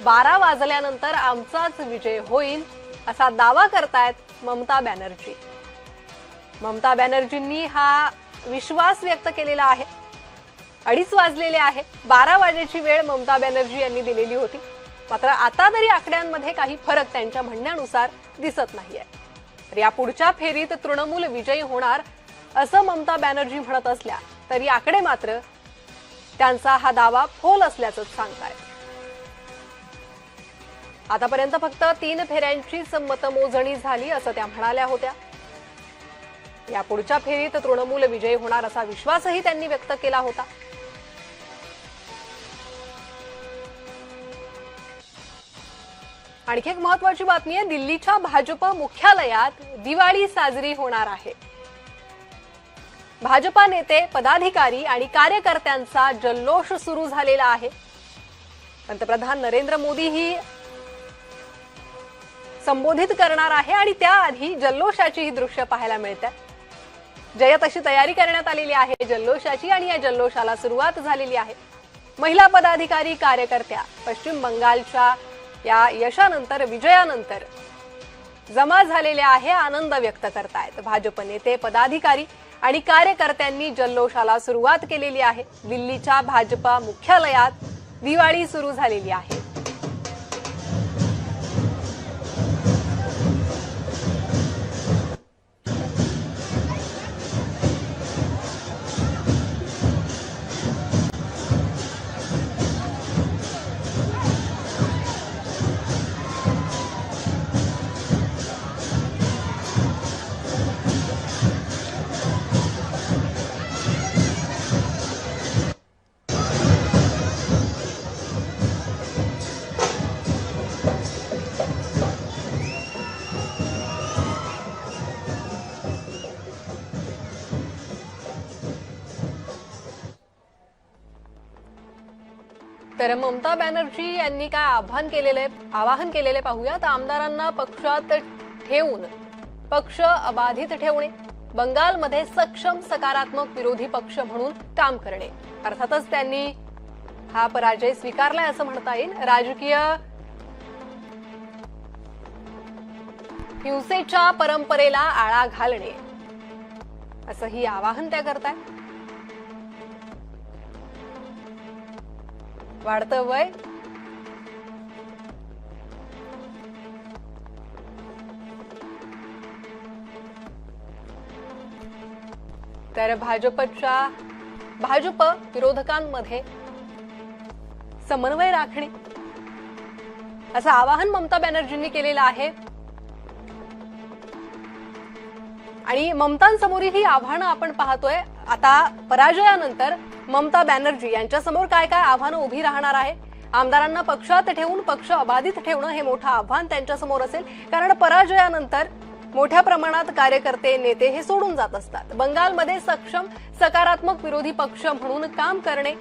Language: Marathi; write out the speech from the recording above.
12 वाजल्यानंतर आमचाच विजय होईल असा दावा करतायत ममता बॅनर्जी। ममता बॅनर्जींनी हा विश्वास व्यक्त केलेला आहे। 2:30 वाजलेले आहे। 12 वाजेची वेळ ममता बॅनर्जी यांनी दिलेली होती, मात्र आता तरी आकड्यांमध्ये काही फरक त्यांच्या म्हणण्यानुसार दिसत नाहीये। तर या पुढच्या फेरीत तृणमूल विजयी होणार असं ममता बॅनर्जी म्हणत असल्या तरी आकडे मात्र त्यांचा हा दावा फोल असल्याचं सांगतायत। आतापर्यंत फक्त 3 फेऱ्यांचीच मतमोजणी झाली असं त्या म्हणाल्या होत्या। या पुढच्या फेरीत तृणमूल विजयी होणार असा विश्वासही त्यांनी व्यक्त केला होता। आणखी एक महत्त्वाची बातमी आहे, दिल्लीच्या भाजप मुख्यालयात दिवाळी साजरी होणार आहे। भाजपा नेते, पदाधिकारी आणि कार्यकर्त्यांचा जल्लोष सुरू झालेला आहे। पंतप्रधान नरेंद्र मोदीही संबोधित करणार आहे आणि त्याआधी जल्लोषाची ही दृश्य पाहायला मिळतात। जय्यत अशी तयारी करण्यात आलेली आहे जल्लोषाची आणि या जल्लोषाला सुरुवात झालेली आहे। महिला पदाधिकारी, कार्यकर्त्या पश्चिम बंगालच्या या यशानंतर, विजयानंतर जमा झालेले आहे, आनंद व्यक्त करतायत। भाजप नेते, पदाधिकारी आणि कार्यकर्त्यांनी जल्लोषाला सुरुवात केलेली आहे। दिल्लीच्या भाजपा मुख्यालयात दिवाळी सुरू झालेली आहे। तर ममता बॅनर्जी यांनी काय आवाहन केलेले पाहूयात। आमदारांना पक्षात ठेवून पक्ष अबाधित ठेवणे, बंगालमध्ये सक्षम सकारात्मक विरोधी पक्ष म्हणून काम करणे। अर्थातच त्यांनी हा पराजय स्वीकारलाय असं म्हणता येईल। राजकीय हिंसेच्या परंपरेला आळा घालणे असंही आवाहन त्या करतायत। वाढतं वय, तर भाजप विरोधकांमध्ये समन्वय राखणे असं आवाहन ममता बॅनर्जींनी केलेलं आहे। आणि ममतांसमोरील ही आव्हानं आपण पाहतोय। आता पराजयानंतर ममता बॅनर्जी यांच्यासमोर काय काय आव्हानं उभी राहणार आहे। आमदारांना पक्षात ठेवून पक्ष अबाधित ठेवणं हे मोठं आव्हान त्यांच्यासमोर असेल, कारण पराजयानंतर मोठ्या प्रमाणात कार्यकर्ते, नेते हे सोडून जात असतात। बंगालमध्ये सक्षम सकारात्मक विरोधी पक्ष म्हणून काम करणे